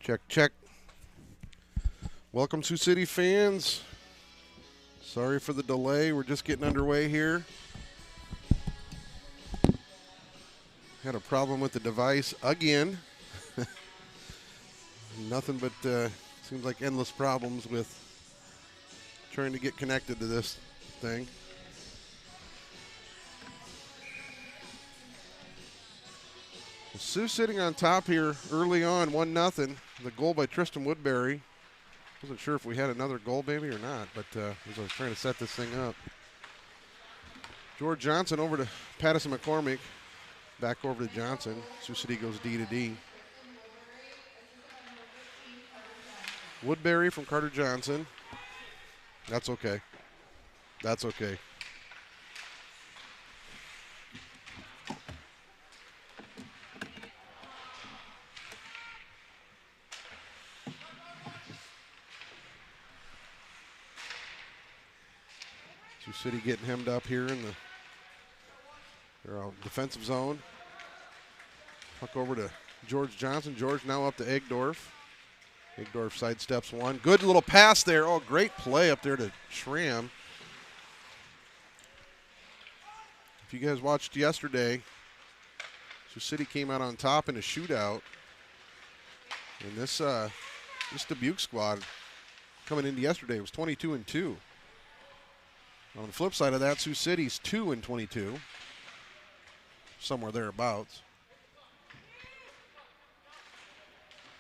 Check, check. Welcome, Sioux City fans. Sorry for the delay. We're just getting underway here. Had a problem with the device again. Nothing but seems like endless problems with trying to get connected to this thing. Sioux sitting on top here early on, 1-0. The goal by Tristan Woodbury. Wasn't sure if we had another goal maybe or not, but as I was trying to set this thing up. George Johnson over to Patterson McCormick. Back over to Johnson. Sioux City goes D to D. Woodbury from Carter Johnson. That's okay. That's okay. Sioux City getting hemmed up here in their defensive zone. Puck over to George Johnson. George now up to Egdorf. Egdorf sidesteps one. Good little pass there. Oh, great play up there to Schramm. If you guys watched yesterday, Sioux City came out on top in a shootout. And this Dubuque squad coming into yesterday was 22-2. On the flip side of that, Sioux City's 2-22. Somewhere thereabouts.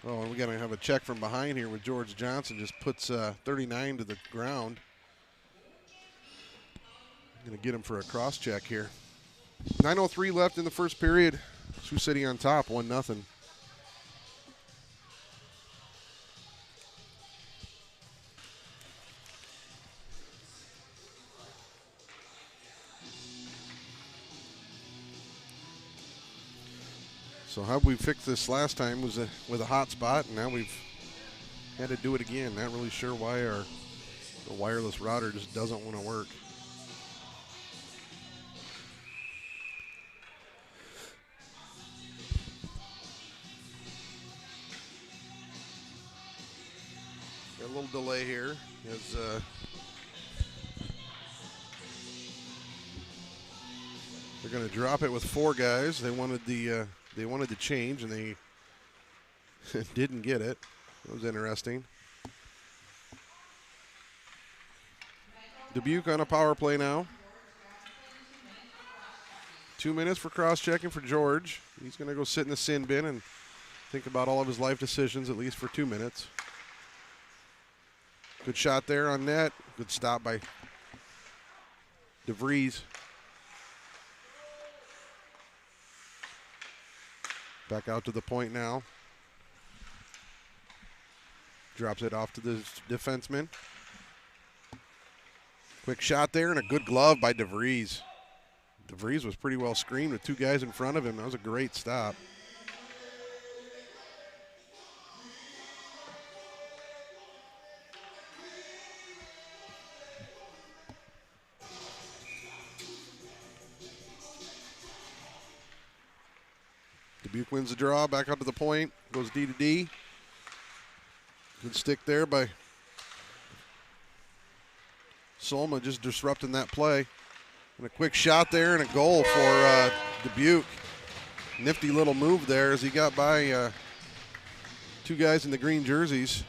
Oh, and we got to have a check from behind here with George Johnson. Just puts 39 to the ground. Going to get him for a cross check here. 9:03 left in the first period. Sioux City on top, 1-0. So how we fixed this last time was with a hot spot, and now we've had to do it again. Not really sure why the wireless router just doesn't want to work. Got a little delay here as they're going to drop it with four guys. They wanted the change, and they didn't get it. That was interesting. Dubuque on a power play now. 2 minutes for cross-checking for George. He's going to go sit in the sin bin and think about all of his life decisions, at least for 2 minutes. Good shot there on net. Good stop by DeVries. Back out to the point now. Drops it off to the defenseman. Quick shot there and a good glove by DeVries. DeVries was pretty well screened with two guys in front of him. That was a great stop. Dubuque wins the draw, back out to the point, goes D to D. Good stick there by Solma, just disrupting that play. And a quick shot there and a goal for Dubuque. Nifty little move there as he got by two guys in the green jerseys.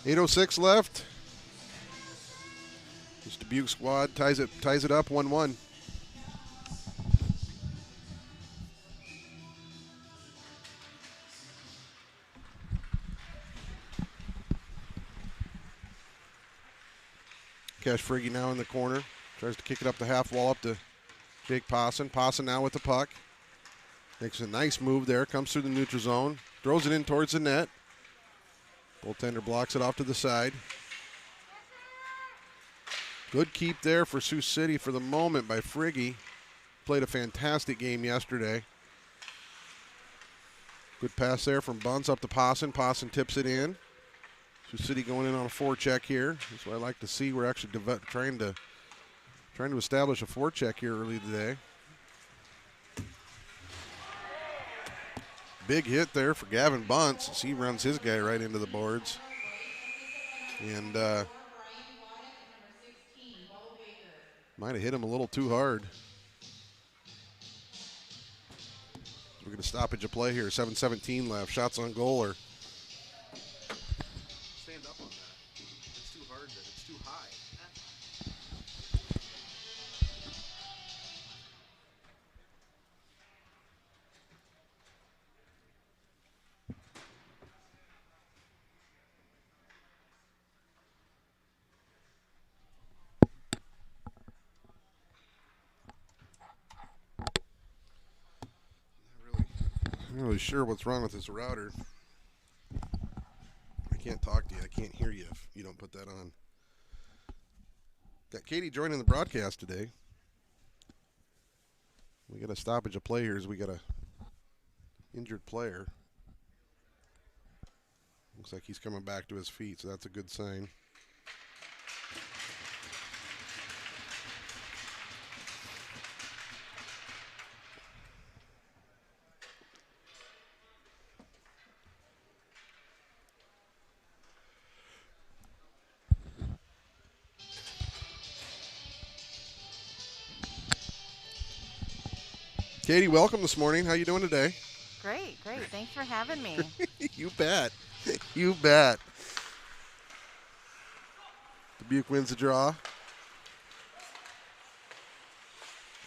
.806 left. This Dubuque squad ties it up 1-1. Cash Friggy now in the corner. Tries to kick it up the half wall up to Jake Posson. Posson now with the puck. Makes a nice move there. Comes through the neutral zone. Throws it in towards the net. Goaltender blocks it off to the side. Good keep there for Sioux City for the moment by Friggy. Played a fantastic game yesterday. Good pass there from Bunce up to Posson. Posson tips it in. Sioux City going in on a forecheck here. That's what I like to see. We're actually trying to establish a forecheck here early today. Big hit there for Gavin Bunce as he runs his guy right into the boards. And might have hit him a little too hard. We're going to stoppage of play here. 7:17 left. Shots on goal are. Stand up on that. It's too hard. It's too high. I'm not really sure what's wrong with this router. I can't talk to you. I can't hear you if you don't put that on. Got Katie joining the broadcast today. We got a stoppage of play here as we got a injured player. Looks like he's coming back to his feet, so that's a good sign. Katie, welcome this morning. How you doing today? Great. Thanks for having me. You bet. You bet. Dubuque wins the draw.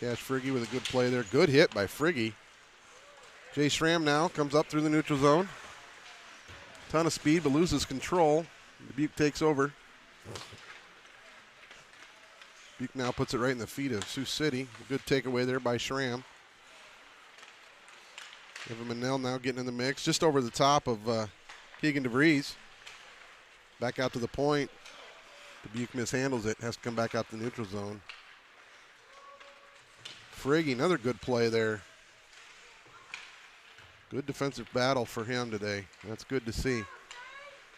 Cash Frigge with a good play there. Good hit by Frigge. Jay Schramm now comes up through the neutral zone. Ton of speed, but loses control. Dubuque takes over. Dubuque now puts it right in the feet of Sioux City. A good takeaway there by Schramm. Evan Manel now getting in the mix, just over the top of Keegan DeVries. Back out to the point. Dubuque mishandles it, has to come back out to the neutral zone. Frigge, another good play there. Good defensive battle for him today. That's good to see.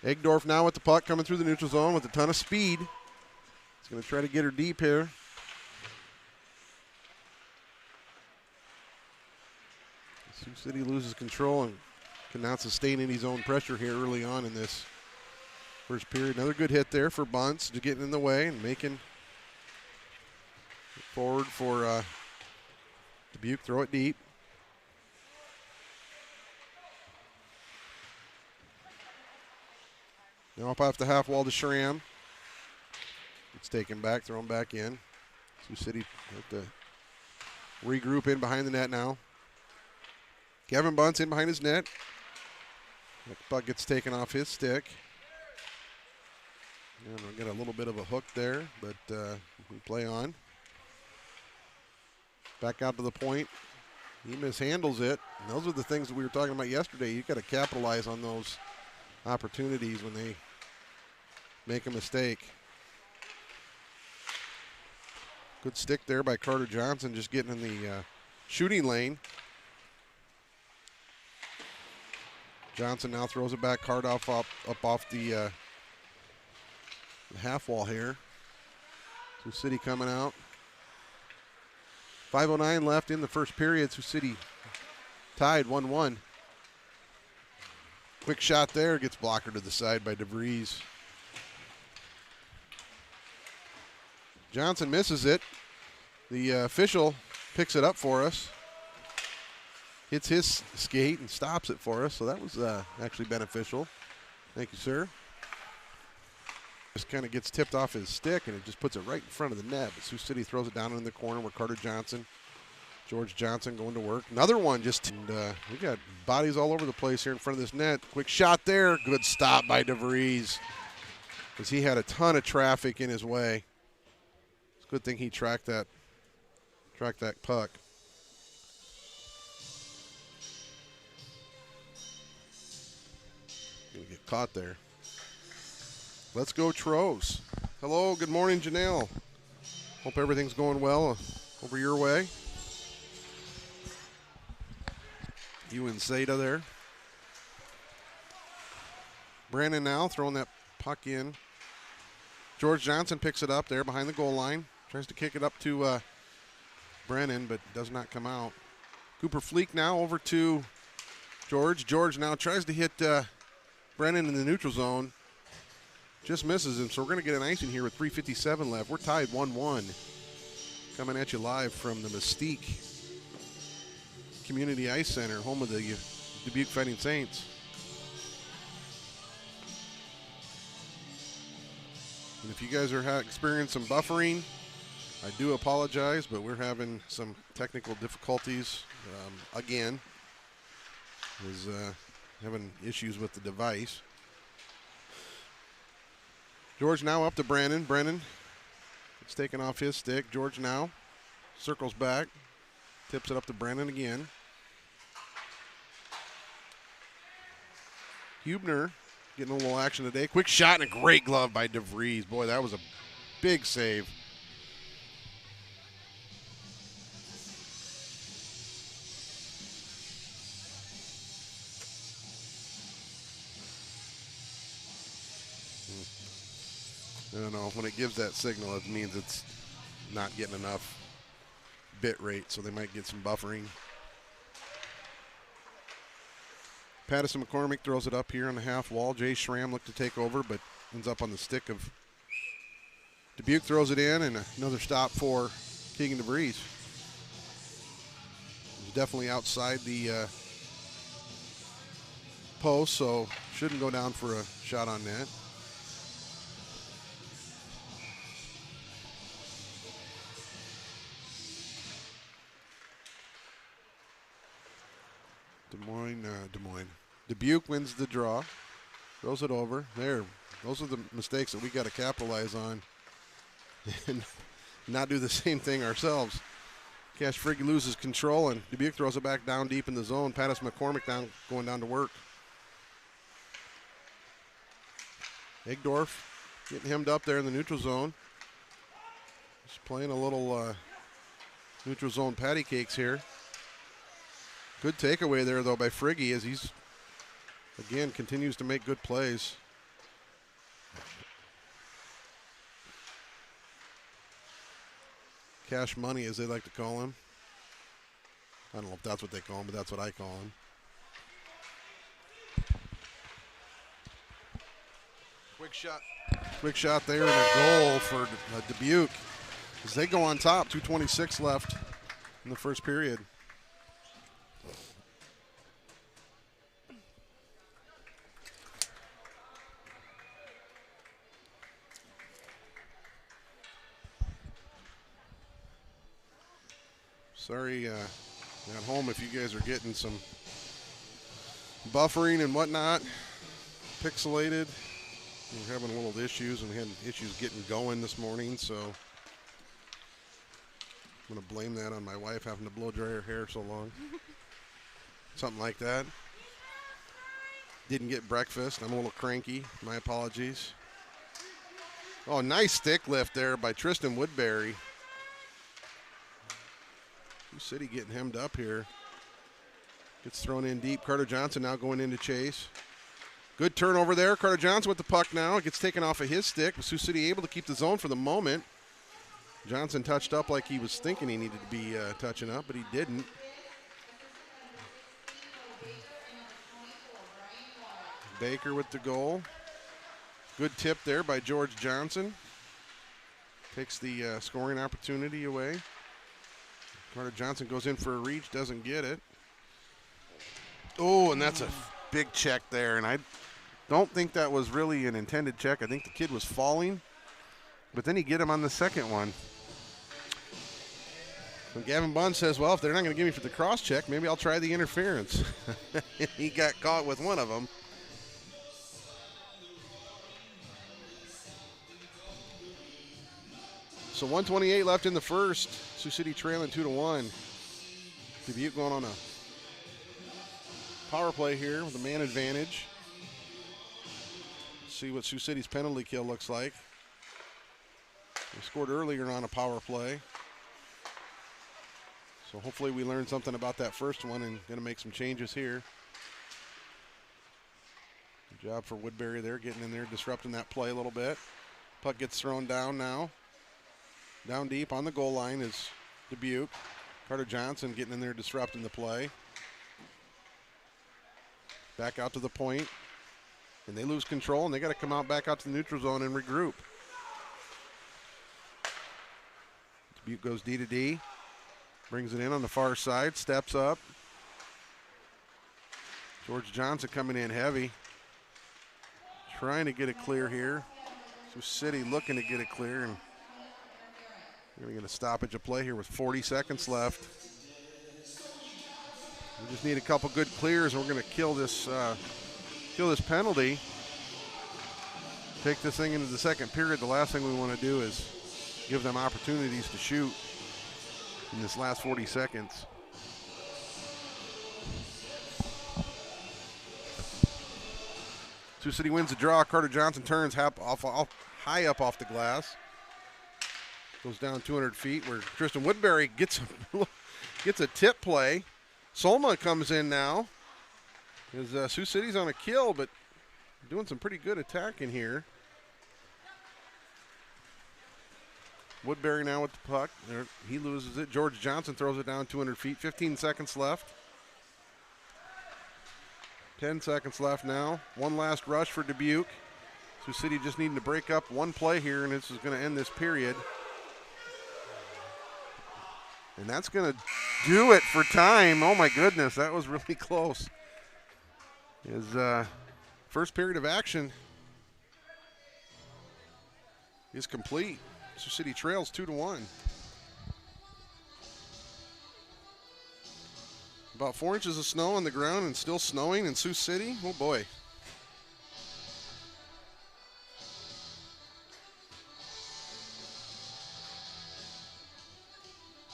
Egdorf now with the puck coming through the neutral zone with a ton of speed. He's going to try to get her deep here. Sioux City loses control and cannot sustain any zone pressure here early on in this first period. Another good hit there for Bunce, to getting in the way and making it forward for Dubuque. Throw it deep. Now up off the half wall to Schramm. It's taken back, thrown back in. Sioux City have to regroup in behind the net now. Kevin Bunce in behind his net. The puck gets taken off his stick. And we got a little bit of a hook there, but we play on. Back out to the point. He mishandles it. And those are the things that we were talking about yesterday. You've got to capitalize on those opportunities when they make a mistake. Good stick there by Carter Johnson, just getting in the shooting lane. Johnson now throws it back hard up off the half wall here. Sioux City coming out. 5:09 left in the first period. Sioux City tied 1-1. Quick shot there, gets blocker to the side by DeVries. Johnson misses it. The official picks it up for us. Hits his skate and stops it for us, so that was actually beneficial. Thank you, sir. Just kind of gets tipped off his stick, and it just puts it right in front of the net. But Sioux City throws it down in the corner where Carter Johnson, George Johnson going to work. Another one just, and we got bodies all over the place here in front of this net. Quick shot there. Good stop by DeVries, because he had a ton of traffic in his way. It's a good thing he tracked that puck. Gonna get caught there. Let's go Tros. Hello, good morning, Janelle. Hope everything's going well over your way. You and Zeta there. Brandon now throwing that puck in. George Johnson picks it up there behind the goal line. Tries to kick it up to Brennan, but does not come out. Cooper Fleek now over to George. George now tries to hit Brennan in the neutral zone. Just misses him, so we're going to get an icing here with 3:57 left. We're tied 1-1. Coming at you live from the Mystique Community Ice Center, home of the Dubuque Fighting Saints. And if you guys are experiencing some buffering, I do apologize, but we're having some technical difficulties again. Was having issues with the device. George now up to Brandon. Brennan, it's taken off his stick. George now circles back, tips it up to Brandon again. Hubner getting a little action today. Quick shot and a great glove by DeVries. Boy, that was a big save. I don't know. When it gives that signal, it means it's not getting enough bit rate, so they might get some buffering. Patterson McCormick throws it up here on the half wall. Jay Schramm looked to take over, but ends up on the stick of Dubuque. Throws it in, and another stop for Keegan DeVries. It was definitely outside the post, so shouldn't go down for a shot on net. Dubuque wins the draw. Throws it over. There. Those are the mistakes that we got to capitalize on and not do the same thing ourselves. Cash Friggy loses control, and Dubuque throws it back down deep in the zone. Pattis McCormick going down to work. Egdorf getting hemmed up there in the neutral zone. Just playing a little neutral zone patty cakes here. Good takeaway there, though, by Friggy as he's, again, continues to make good plays. Cash Money, as they like to call him. I don't know if that's what they call him, but that's what I call him. Quick shot there and a goal for Dubuque as they go on top. 2:26 left in the first period. Sorry at home if you guys are getting some buffering and whatnot, pixelated. We're having a little issues, and we had issues getting going this morning, so I'm going to blame that on my wife having to blow dry her hair so long. Something like that. Didn't get breakfast. I'm a little cranky. My apologies. Oh, nice stick lift there by Tristan Woodbury. Sioux City getting hemmed up here. Gets thrown in deep. Carter Johnson now going into chase. Good turnover there. Carter Johnson with the puck now. It gets taken off of his stick. Sioux City able to keep the zone for the moment. Johnson touched up like he was thinking he needed to be touching up, but he didn't. Baker with the goal. Good tip there by George Johnson. Takes the scoring opportunity away. Carter Johnson goes in for a reach, doesn't get it. Oh, and that's a big check there, and I don't think that was really an intended check. I think the kid was falling, but then he get him on the second one. And Gavin Bunn says, well, if they're not going to give me for the cross check, maybe I'll try the interference. He got caught with one of them. So 1:28 left in the first. Sioux City trailing 2-1. Dubuque going on a power play here with a man advantage. See what Sioux City's penalty kill looks like. They scored earlier on a power play. So hopefully we learned something about that first one and going to make some changes here. Job for Woodbury there, getting in there, disrupting that play a little bit. Puck gets thrown down now. Down deep on the goal line is Dubuque. Carter Johnson getting in there, disrupting the play. Back out to the point, and they lose control, and they got to come out back out to the neutral zone and regroup. Dubuque goes D to D, brings it in on the far side, steps up. George Johnson coming in heavy, trying to get it clear here. Sioux City looking to get it clear, and we're going to get a stoppage of play here with 40 seconds left. We just need a couple good clears, and we're going to kill this penalty. Take this thing into the second period. The last thing we want to do is give them opportunities to shoot in this last 40 seconds. Sioux City wins the draw. Carter Johnson turns high up off the glass. Goes down 200 feet where Tristan Woodbury gets a tip play. Solma comes in now. Sioux City's on a kill, but doing some pretty good attacking here. Woodbury now with the puck. He loses it. George Johnson throws it down 200 feet. 15 seconds left. 10 seconds left now. One last rush for Dubuque. Sioux City just needing to break up one play here, and this is going to end this period. And that's going to do it for time. Oh, my goodness, that was really close. His first period of action is complete. Sioux City trails 2-1. About 4 inches of snow on the ground and still snowing in Sioux City. Oh, boy.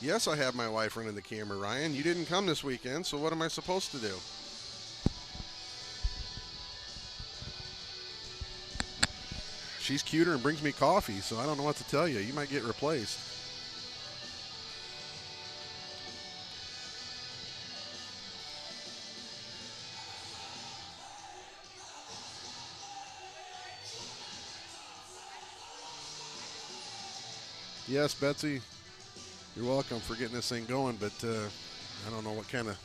Yes, I have my wife running the camera, Ryan. You didn't come this weekend, so what am I supposed to do? She's cuter and brings me coffee, so I don't know what to tell you. You might get replaced. Yes, Betsy. You're welcome for getting this thing going, but I don't know what kind of,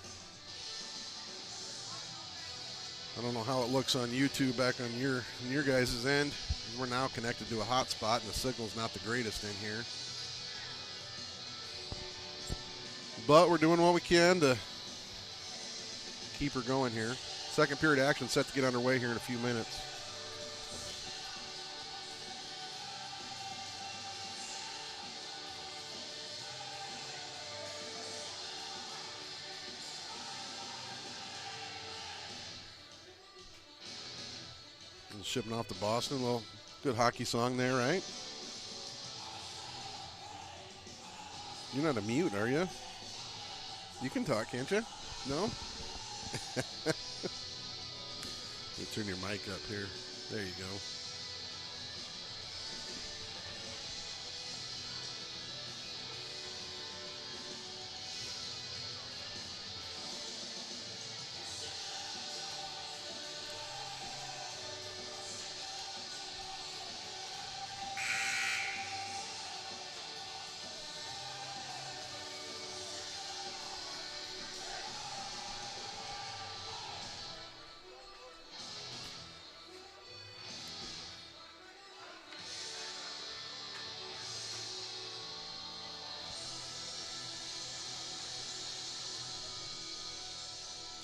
I don't know how it looks on YouTube back on your guys' end. We're now connected to a hotspot, and the signal's not the greatest in here. But we're doing what we can to keep her going here. Second period action set to get underway here in a few minutes. Shipping off to Boston. Well, good hockey song there, right? You're not a mute, are you? You can talk, can't you? No? You turn your mic up here. There you go.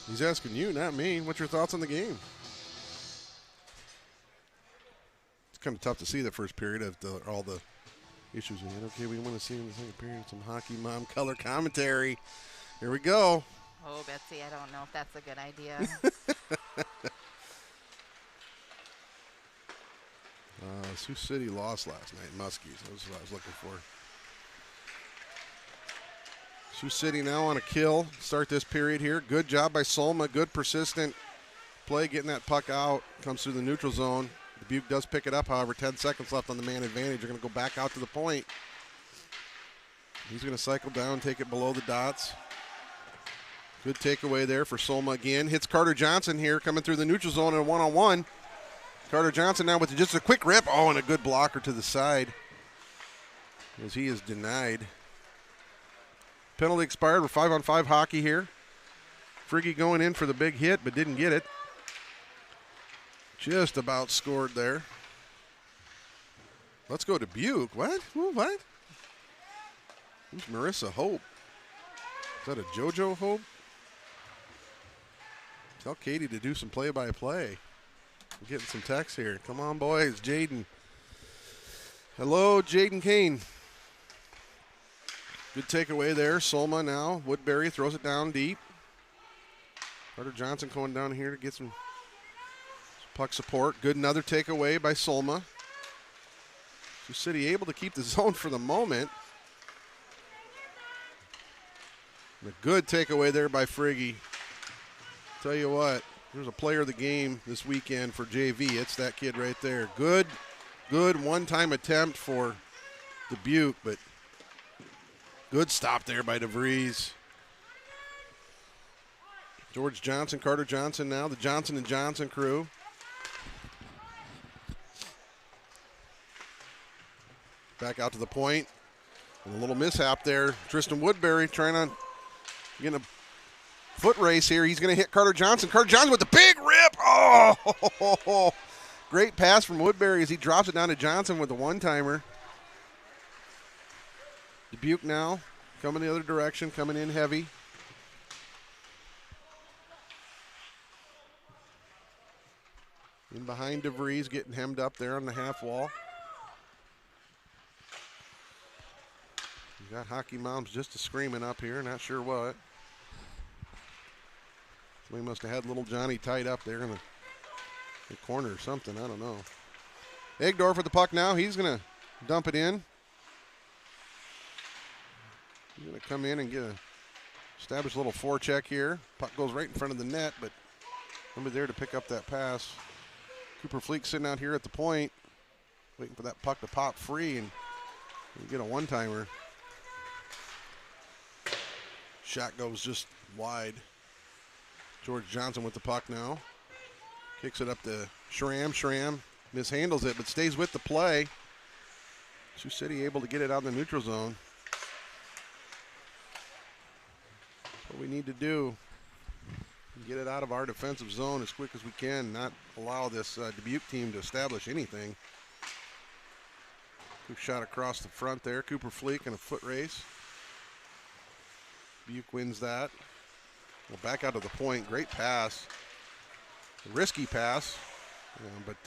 He's asking you, not me. What's your thoughts on the game? It's kind of tough to see the first period of all the issues we had. Okay, we want to see in the second period some Hockey Mom color commentary. Here we go. Oh, Betsy, I don't know if that's a good idea. Sioux City lost last night, Muskies. That's what I was looking for. Sioux City now on a kill. Start this period here. Good job by Solma. Good persistent play getting that puck out. Comes through the neutral zone. Dubuque does pick it up, however. 10 seconds left on the man advantage. They're going to go back out to the point. He's going to cycle down, take it below the dots. Good takeaway there for Solma again. Hits Carter Johnson here coming through the neutral zone in a one-on-one. Carter Johnson now with just a quick rip. Oh, and a good blocker to the side as he is denied. Penalty expired. We're 5-on-5 hockey here. Friggy going in for the big hit, but didn't get it. Just about scored there. Let's go to Dubuque. What? Ooh, what? Who's Marissa Hope? Is that a JoJo Hope? Tell Katie to do some play-by-play. I'm getting some texts here. Come on, boys. Jaden. Hello, Jaden Kane. Good takeaway there. Solma now. Woodbury throws it down deep. Carter Johnson going down here to get some puck support. Good another takeaway by Solma. Sioux City able to keep the zone for the moment. And a good takeaway there by Friggy. Tell you what, there's a player of the game this weekend for JV. It's that kid right there. Good one-time attempt for Dubuque, but good stop there by DeVries. George Johnson, Carter Johnson now, the Johnson & Johnson crew. Back out to the point. And a little mishap there. Tristan Woodbury trying on getting a foot race here. He's going to hit Carter Johnson. Carter Johnson with the big rip. Oh, great pass from Woodbury as he drops it down to Johnson with the one-timer. Dubuque now coming the other direction, coming in heavy. In behind DeVries, getting hemmed up there on the half wall. You got hockey moms just screaming up here, not sure what. We must have had little Johnny tied up there in the corner or something, I don't know. Egdorf with the puck now, he's going to dump it in. He's going to come in and establish a little forecheck here. Puck goes right in front of the net, but nobody there to pick up that pass. Cooper Fleek sitting out here at the point, waiting for that puck to pop free and get a one-timer. Shot goes just wide. George Johnson with the puck now. Kicks it up to Schramm. Schramm mishandles it, but stays with the play. Sioux City able to get it out in the neutral zone. What we need to do, get it out of our defensive zone as quick as we can, not allow this Dubuque team to establish anything. Quick shot across the front there. Cooper Fleek in a foot race. Dubuque wins that. Well, back out to the point. Great pass. A risky pass, but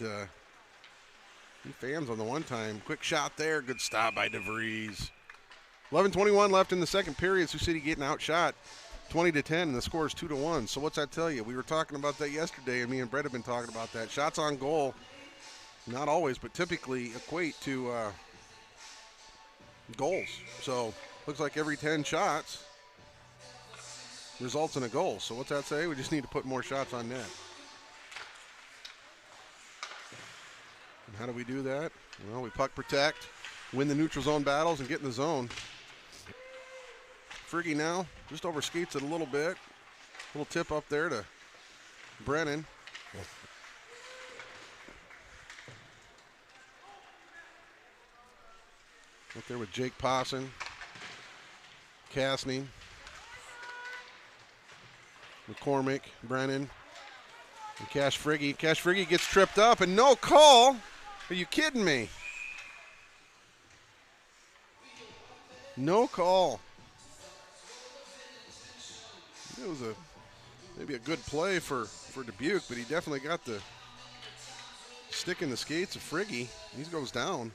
he fans on the one time. Quick shot there. Good stop by DeVries. 11:21 left in the second period. Sioux City getting outshot 20-10, and the score is 2-1. So what's that tell you? We were talking about that yesterday, and me and Brett have been talking about that. Shots on goal, not always, but typically equate to goals. So looks like every 10 shots results in a goal. So what's that say? We just need to put more shots on net. And how do we do that? Well, we puck protect, win the neutral zone battles, and get in the zone. Friggy now just overskates it a little bit. Little tip up there to Brennan. Up there with Jake Posson, Kastny, McCormick, Brennan, and Cash Friggy. Cash Friggy gets tripped up and no call. Are you kidding me? No call. It was maybe a good play for Dubuque, but he definitely got the stick in the skates of Friggy. He goes down.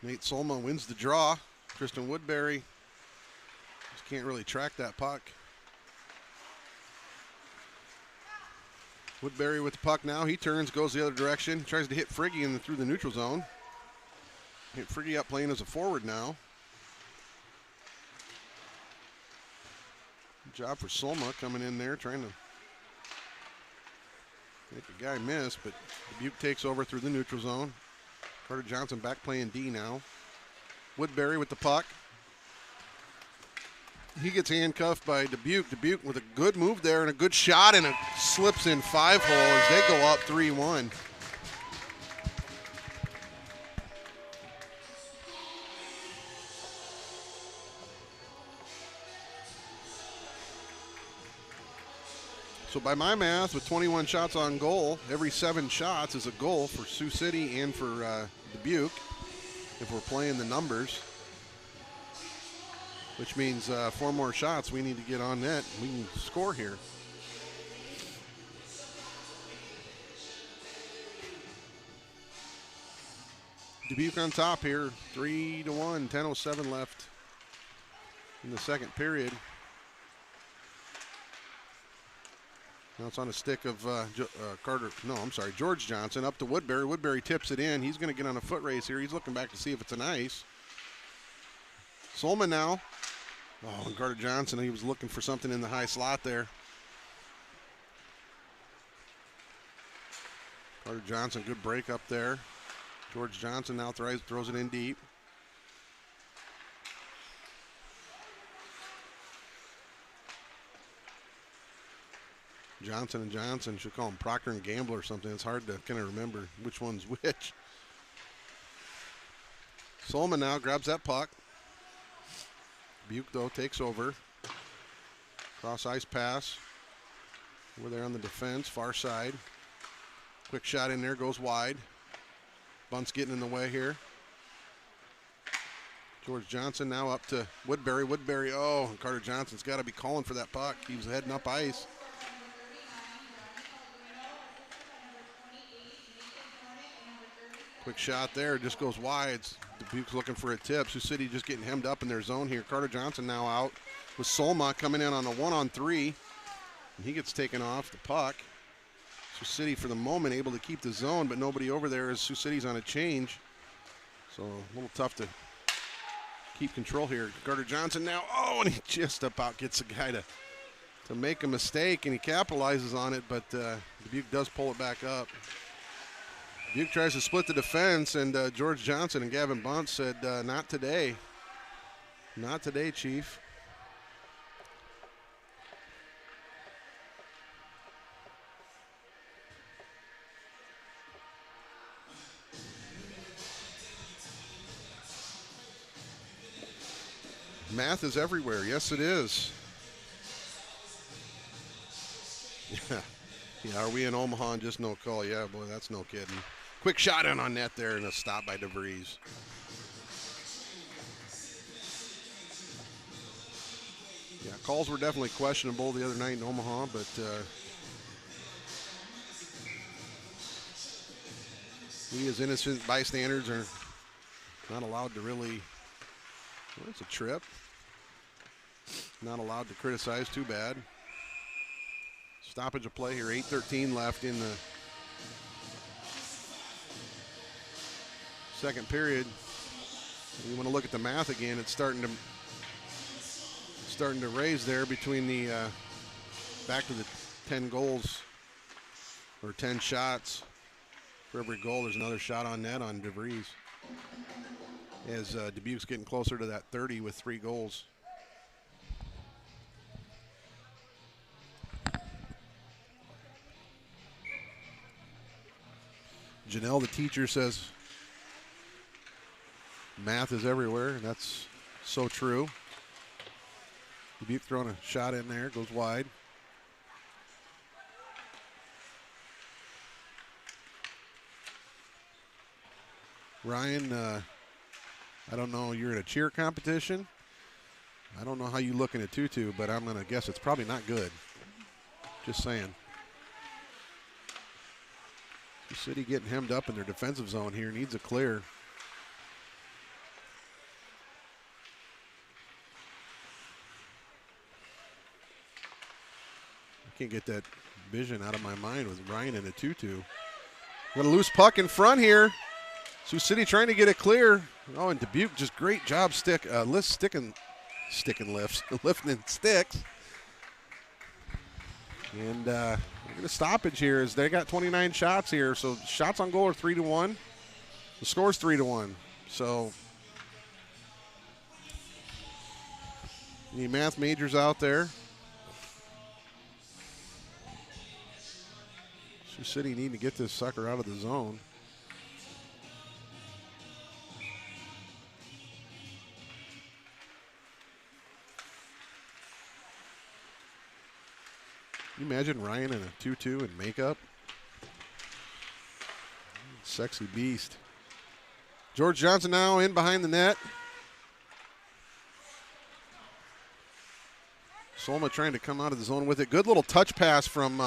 Nate Solma wins the draw. Tristan Woodbury just can't really track that puck. Woodbury with the puck now. He turns, goes the other direction, tries to hit Friggy through the neutral zone. Hit Friggy up playing as a forward now. Good job for Solma coming in there, trying to make a guy miss, but Dubuque takes over through the neutral zone. Carter Johnson back playing D now. Woodbury with the puck. he gets handcuffed by Dubuque. Dubuque with a good move there and a good shot, and it slips in 5-hole as they go up 3-1. So by my math, with 21 shots on goal, every 7 shots is a goal for Sioux City and for Dubuque, if we're playing the numbers. Which means 4 more shots, we need to get on net. We can score here. Dubuque on top here, 3-1, 10:07 left in the second period. Now it's on a stick of George Johnson up to Woodbury. Woodbury tips it in. He's going to get on a foot race here. He's looking back to see if it's an ice. Solman now. Oh, and Carter Johnson, he was looking for something in the high slot there. Carter Johnson, good break up there. George Johnson now throws it in deep. Johnson and Johnson, should call him Procter and Gamble or something. It's hard to kind of remember which one's which. Solman now grabs that puck. Dubuque, though, takes over. Cross ice pass. Over there on the defense, far side. Quick shot in there, goes wide. Bunt's getting in the way here. George Johnson now up to Woodbury. Woodbury, oh, and Carter Johnson's got to be calling for that puck. He was heading up ice. Quick shot there, just goes wide. Dubuque's looking for a tip. Sioux City just getting hemmed up in their zone here. Carter Johnson now out with Solma coming in on a 1-on-3. And he gets taken off the puck. Sioux City for the moment able to keep the zone, but nobody over there as Sioux City's on a change. So a little tough to keep control here. Carter Johnson now, oh, and he just about gets a guy to make a mistake, and he capitalizes on it, but Dubuque does pull it back up. Dubuque tries to split the defense, and George Johnson and Gavin Bunt said, not today. Not today, Chief. Math is everywhere. Yes, it is. Yeah, are we in Omaha and just no call? Yeah, boy, that's no kidding. Quick shot in on net there and a stop by DeVries. Yeah, calls were definitely questionable the other night in Omaha, but we as innocent bystanders are not allowed to really, well, it's a trip. Not allowed to criticize too bad. Stoppage of play here, 8:13 left in the second period. You want to look at the math again, it's starting to raise there between the back to the 10 goals or 10 shots. For every goal, there's another shot on net on DeVries. As Dubuque's getting closer to that 30 with 3 goals. Janelle, the teacher, says math is everywhere, and that's so true. Dubuque throwing a shot in there, goes wide. Ryan, I don't know, you're in a cheer competition. I don't know how you look in a tutu, but I'm going to guess it's probably not good. Just saying. The City getting hemmed up in their defensive zone here, needs a clear. I can't get that vision out of my mind with Ryan in a tutu. Got a loose puck in front here. Sioux City trying to get it clear. Oh, and Dubuque, just great job lifting sticks. And we're going to stoppage here as they got 29 shots here. So shots on goal are 3-1. The score's 3-1. So Any math majors out there? Sioux City need to get this sucker out of the zone. Can you imagine Ryan in a 2-2 and makeup? Sexy beast. George Johnson now in behind the net. Solma trying to come out of the zone with it. Good little touch pass from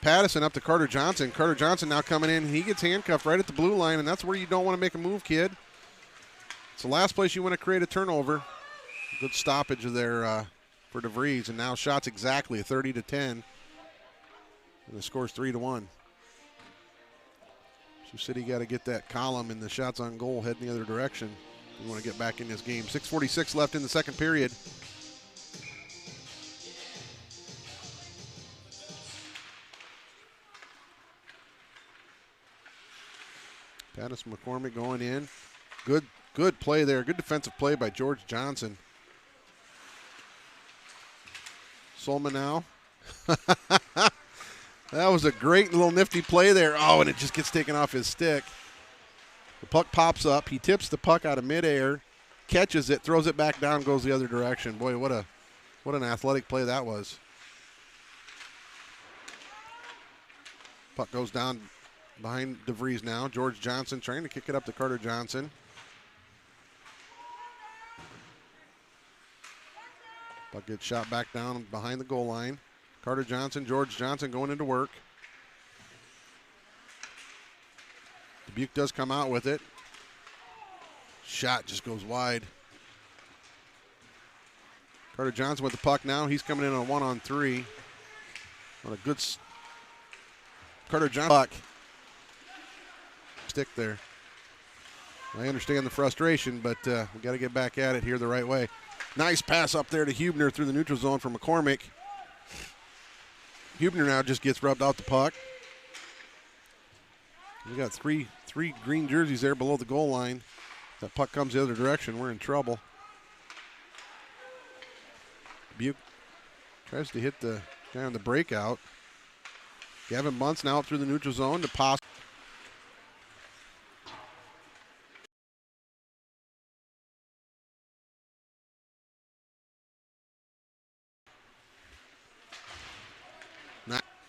Pattison up to Carter Johnson. Carter Johnson now coming in. He gets handcuffed right at the blue line, and that's where you don't want to make a move, kid. It's the last place you want to create a turnover. Good stoppage there for DeVries, and now shots exactly 30-10. And the score's 3-1. Sioux City got to get that column and the shots on goal heading the other direction. We want to get back in this game. 6:46 left in the second period. Pattison McCormick going in. Good play there. Good defensive play by George Johnson. Solman now. That was a great little nifty play there. Oh, and it just gets taken off his stick. The puck pops up. He tips the puck out of midair, catches it, throws it back down, goes the other direction. Boy, what an athletic play that was. Puck goes down behind DeVries now. George Johnson trying to kick it up to Carter Johnson. Puck gets shot back down behind the goal line. Carter Johnson, George Johnson going into work. Dubuque does come out with it. Shot just goes wide. Carter Johnson with the puck now. He's coming in on a 1-on-3. On a good Carter Johnson puck. Stick there. I understand the frustration, but we got to get back at it here the right way. Nice pass up there to Hubner through the neutral zone for McCormick. Hubner now just gets rubbed out the puck. We got three green jerseys there below the goal line. That puck comes the other direction, we're in trouble. Dubuque tries to hit the guy on the breakout. Gavin Bunce now up through the neutral zone to pass.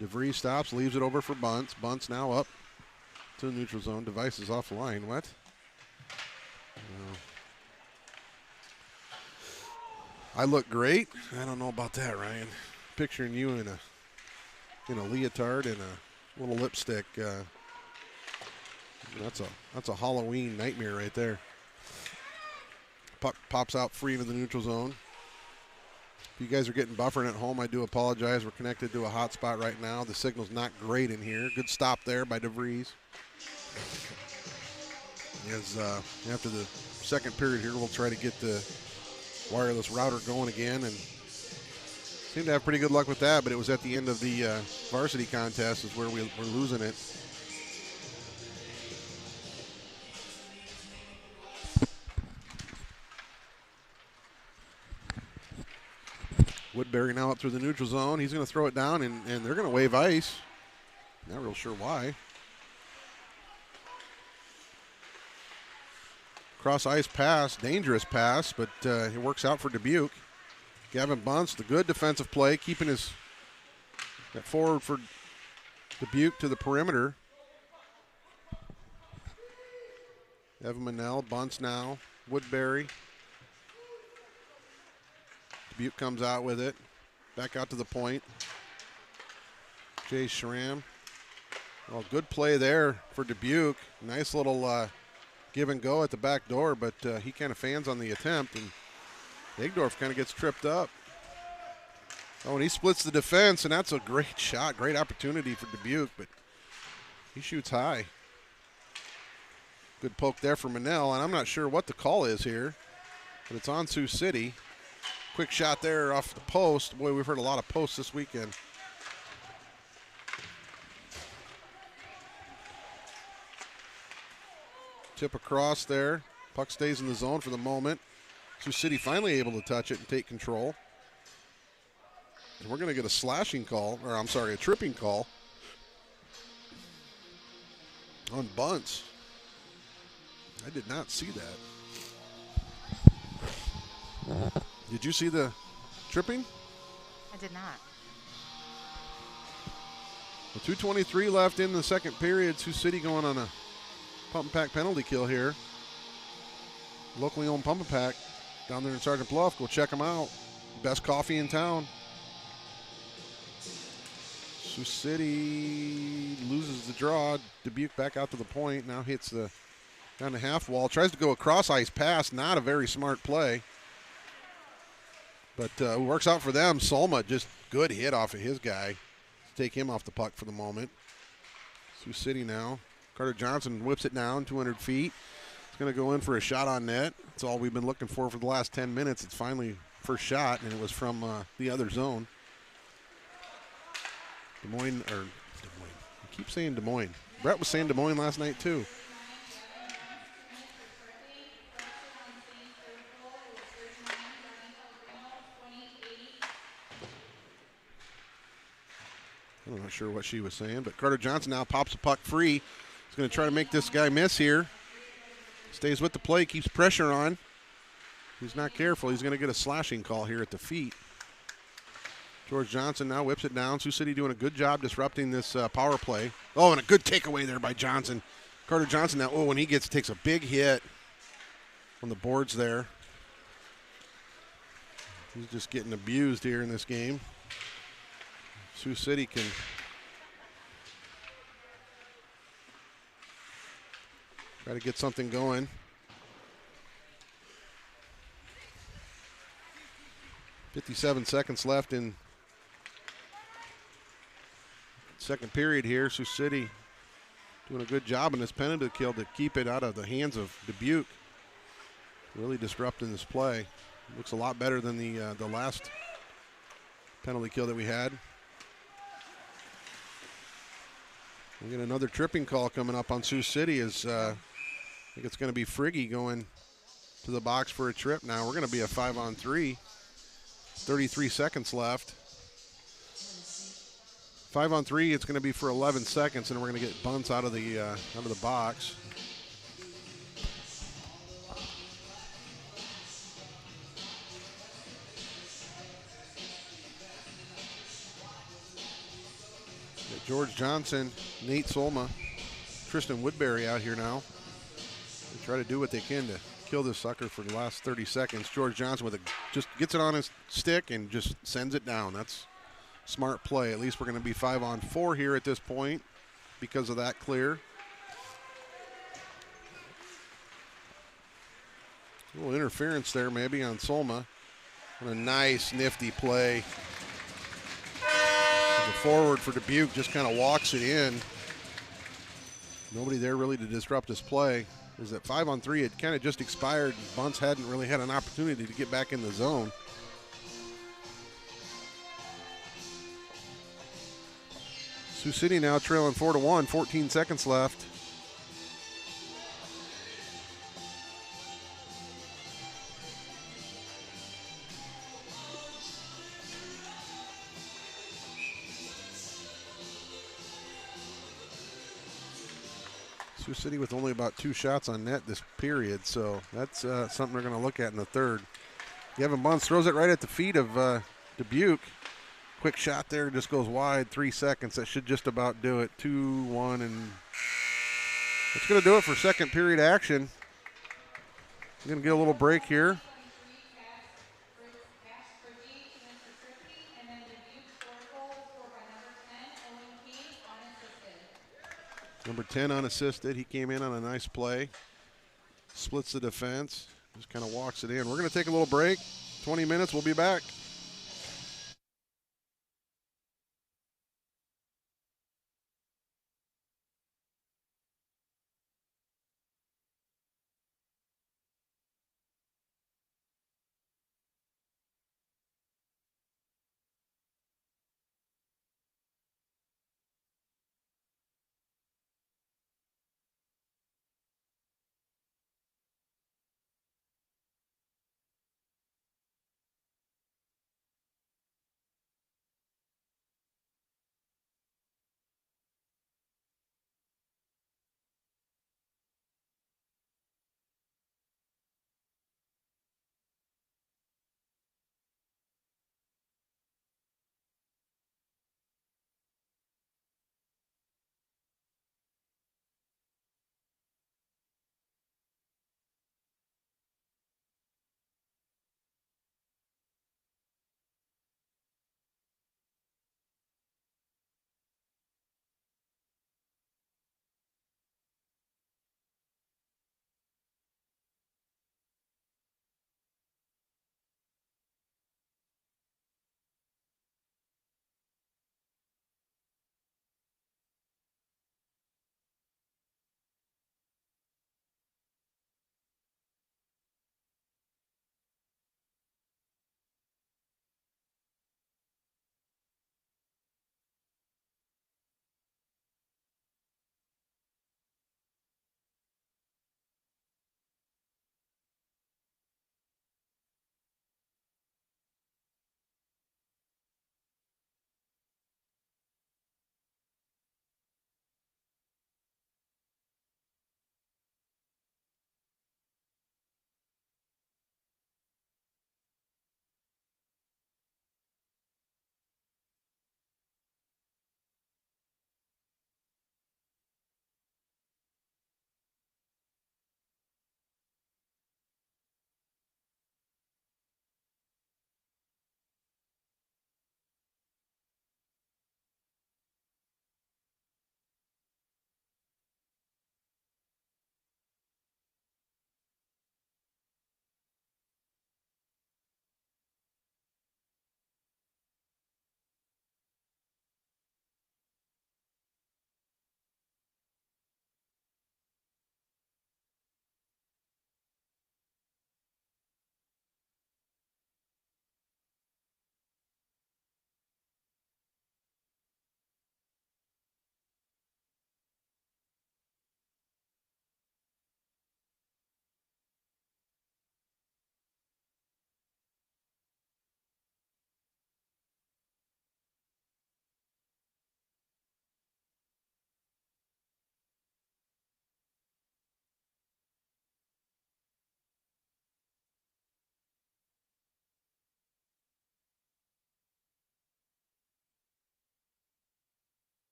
DeVries stops, leaves it over for Bunce. Bunce now up to the neutral zone. Device is off the line. What? I look great. I don't know about that, Ryan. Picturing you in a leotard and a little lipstick. That's a Halloween nightmare right there. Puck pops out free into the neutral zone. If you guys are getting buffering at home, I do apologize. We're connected to a hot spot right now. The signal's not great in here. Good stop there by DeVries. As after the second period here, we'll try to get the wireless router going again, and seem to have pretty good luck with that, but it was at the end of the varsity contest is where we're losing it. Woodbury now up through the neutral zone. He's going to throw it down, and they're going to wave ice. Not real sure why. Cross ice pass, dangerous pass, but it works out for Dubuque. Gavin Bunce, the good defensive play, keeping his forward for Dubuque to the perimeter. Evan Manel, Bunce now, Woodbury. Dubuque comes out with it. Back out to the point. Jay Schramm. Well, good play there for Dubuque. Nice little give and go at the back door, but he kind of fans on the attempt, and Egdorf kind of gets tripped up. Oh, and he splits the defense, and that's a great shot, great opportunity for Dubuque, but he shoots high. Good poke there for Manel, and I'm not sure what the call is here, but it's on Sioux City. Quick shot there off the post. Boy, we've heard a lot of posts this weekend. Tip across there. Puck stays in the zone for the moment. Sioux City finally able to touch it and take control. And we're going to get a slashing call, or I'm sorry, a tripping call on bunts. I did not see that. Did you see the tripping? I did not. With 2:23 left in the second period, Sioux City going on a pump and pack penalty kill here. Locally owned pump and pack down there in Sergeant Bluff. Go check them out. Best coffee in town. Sioux City loses the draw. Dubuque back out to the point. Now hits the down the half wall. Tries to go a cross ice pass. Not a very smart play. But works out for them. Solma just good hit off of his guy. Take him off the puck for the moment. Sioux City now. Carter Johnson whips it down 200 feet. It's going to go in for a shot on net. That's all we've been looking for the last 10 minutes. It's finally first shot, and it was from the other zone. Des Moines. I keep saying Des Moines. Brett was saying Des Moines last night too. I'm not sure what she was saying, but Carter Johnson now pops the puck free. He's going to try to make this guy miss here. Stays with the play, keeps pressure on. He's not careful. He's going to get a slashing call here at the feet. George Johnson now whips it down. Sioux City doing a good job disrupting this power play. Oh, and a good takeaway there by Johnson. Carter Johnson now, when he takes a big hit on the boards there. He's just getting abused here in this game. Sioux City can try to get something going. .57 seconds left in second period here. Sioux City doing a good job in this penalty kill to keep it out of the hands of Dubuque. Really disrupting this play. Looks a lot better than the last penalty kill that we had. We get another tripping call coming up on Sioux City as I think it's going to be Friggy going to the box for a trip now. We're going to be a 5-on-3. 33 seconds left. 5-on-3, it's going to be for 11 seconds, and we're going to get bunts out of the box. George Johnson, Nate Solma, Tristan Woodbury out here now. They try to do what they can to kill this sucker for the last 30 seconds. George Johnson just gets it on his stick and just sends it down. That's smart play. At least we're going to be 5-on-4 here at this point because of that clear. A little interference there maybe on Solma. And a nice, nifty play. The forward for Dubuque just kind of walks it in. Nobody there really to disrupt this play. Is that 5-on-3 had kind of just expired. Bunts hadn't really had an opportunity to get back in the zone. Sioux City now trailing 4-1, 14 seconds left. Sioux City with only about 2 shots on net this period, so that's something they're going to look at in the third. Gavin Bunce throws it right at the feet of Dubuque. Quick shot there, just goes wide, 3 seconds. That should just about do it. 2-1, and that's going to do it for second period action. We're going to get a little break here. Number 10 unassisted. He came in on a nice play. Splits the defense. Just kind of walks it in. We're going to take a little break. 20 minutes. We'll be back.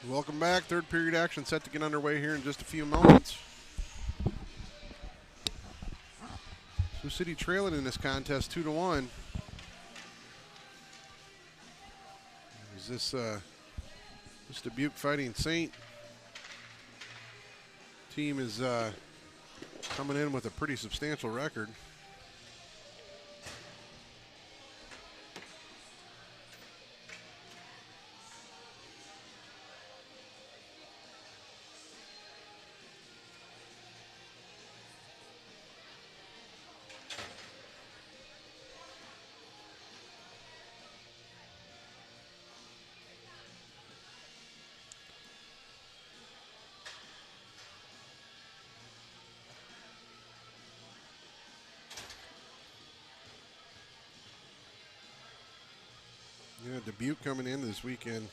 Welcome back. Third period action set to get underway here in just a few moments. Sioux City trailing in this contest 2-1. Is this Dubuque Fighting Saint team is coming in with a pretty substantial record. Yeah, Dubuque coming in this weekend.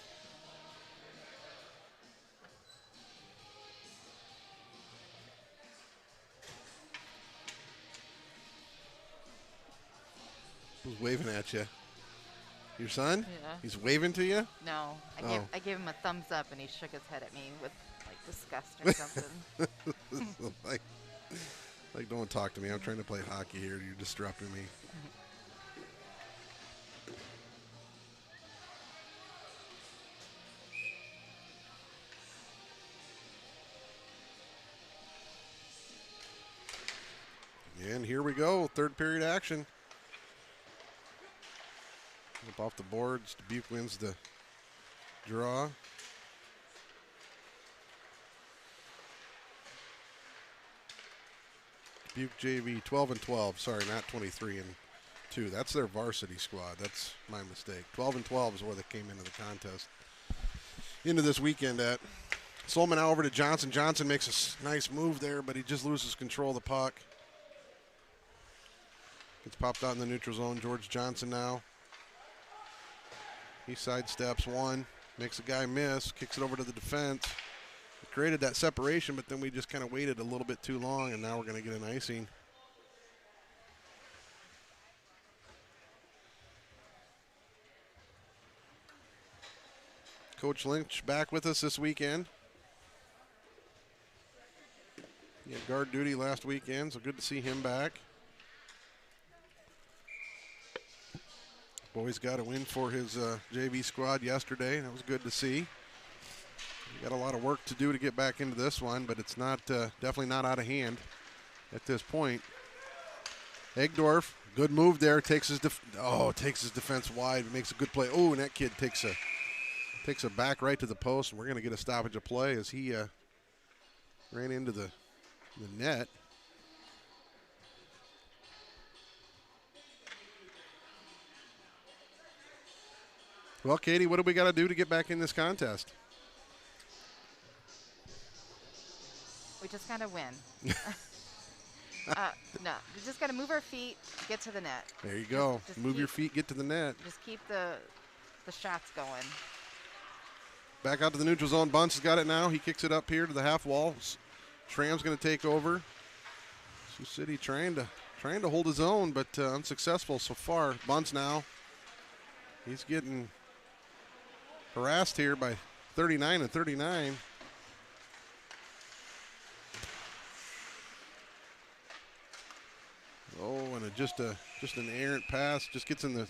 Who's waving at you? Your son? Yeah. He's waving to you? No, Oh. I gave him a thumbs up and he shook his head at me with like disgust or something. like, don't talk to me. I'm trying to play hockey here. You're disrupting me. And here we go, third period action. Up off the boards, Dubuque wins the draw. Dubuque JV 12-12, sorry, not 23-2. That's their varsity squad. That's my mistake. 12-12 is where they came into the contest. Into this weekend at. Solman now over to Johnson. Johnson makes a nice move there, but he just loses control of the puck. Gets popped out in the neutral zone. George Johnson now. He sidesteps one, makes a guy miss, kicks it over to the defense. It created that separation, but then we just kind of waited a little bit too long, and now we're going to get an icing. Coach Lynch back with us this weekend. He had guard duty last weekend, so good to see him back. Boys got a win for his JV squad yesterday. That was good to see. We got a lot of work to do to get back into this one, but it's not definitely not out of hand at this point. Egdorf, good move there. Takes his defense wide. Makes a good play. Oh, and that kid takes a back right to the post, and we're going to get a stoppage of play as he ran into the net. Well, Katie, what do we got to do to get back in this contest? We just gotta win. No, we just gotta move our feet, get to the net. There you go. Just Move your feet, get to the net. Just keep the shots going. Back out to the neutral zone. Bunce has got it now. He kicks it up here to the half wall. Schramm's going to take over. Sioux City trying to hold his own, but unsuccessful so far. Bunce now. He's getting harassed here by 39 and 39. Oh, and just an errant pass. Just gets in the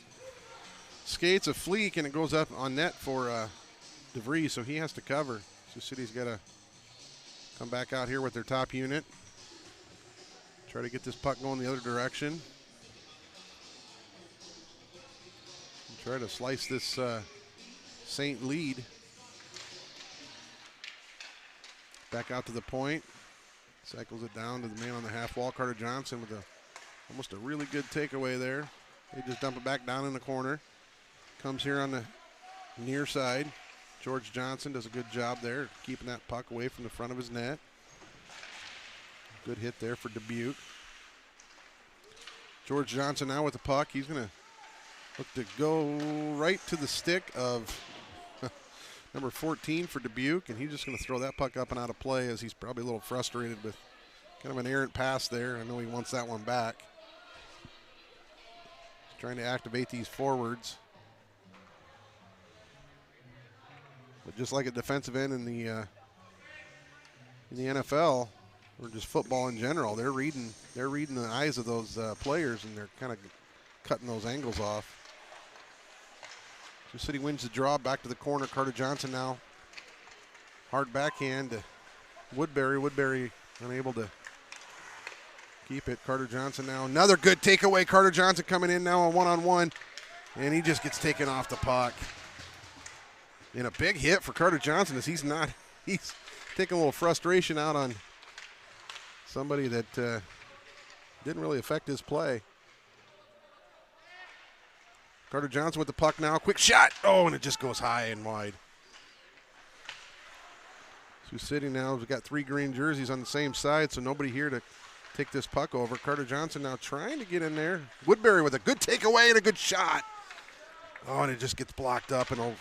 skates of Fleek, and it goes up on net for DeVries, so he has to cover. Sioux City's got to come back out here with their top unit. Try to get this puck going the other direction. And try to slice this Saint lead. Back out to the point. Cycles it down to the man on the half wall, Carter Johnson, with almost a really good takeaway there. They just dump it back down in the corner. Comes here on the near side. George Johnson does a good job there, keeping that puck away from the front of his net. Good hit there for Dubuque. George Johnson now with the puck. He's going to look to go right to the stick of number 14 for Dubuque, and he's just going to throw that puck up and out of play as he's probably a little frustrated with kind of an errant pass there. I know he wants that one back. He's trying to activate these forwards. But just like a defensive end in the NFL, or just football in general, they're reading the eyes of those players, and they're kind of cutting those angles off. Sioux City wins the draw. Back to the corner. Carter Johnson now. Hard backhand to Woodbury. Woodbury unable to keep it. Carter Johnson now. Another good takeaway. Carter Johnson coming in now on one-on-one. And he just gets taken off the puck. And a big hit for Carter Johnson as he's taking a little frustration out on somebody that didn't really affect his play. Carter Johnson with the puck now. Quick shot. Oh, and it just goes high and wide. Sioux City now has got 3 green jerseys on the same side, so nobody here to take this puck over. Carter Johnson now trying to get in there. Woodbury with a good takeaway and a good shot. Oh, and it just gets blocked up and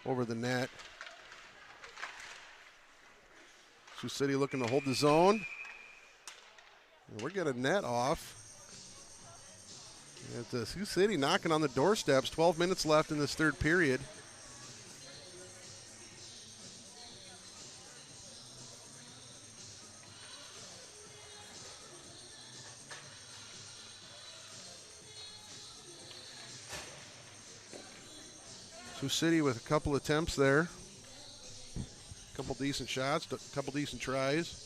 over the net. Sioux City looking to hold the zone. And we're getting a net off. It's Sioux City knocking on the doorsteps. 12 minutes left in this third period. Sioux City with a couple attempts there. A couple decent shots, a couple decent tries.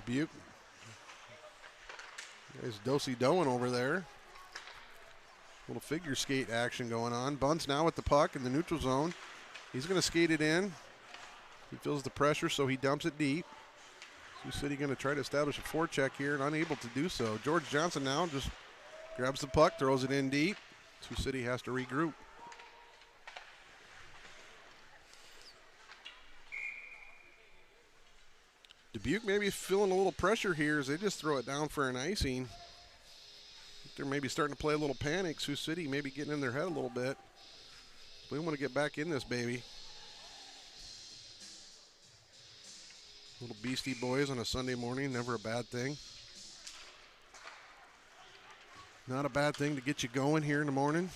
Dubuque. There's do-si-doing over there. Little figure skate action going on. Bunce now with the puck in the neutral zone. He's going to skate it in. He feels the pressure, so he dumps it deep. Sioux City going to try to establish a forecheck here and unable to do so. George Johnson now just grabs the puck, throws it in deep. Sioux City has to regroup. Dubuque maybe feeling a little pressure here as they just throw it down for an icing. They're maybe starting to play a little panic. Sioux City maybe getting in their head a little bit. We want to get back in this baby. Little Beastie Boys on a Sunday morning, never a bad thing. Not a bad thing to get you going here in the morning.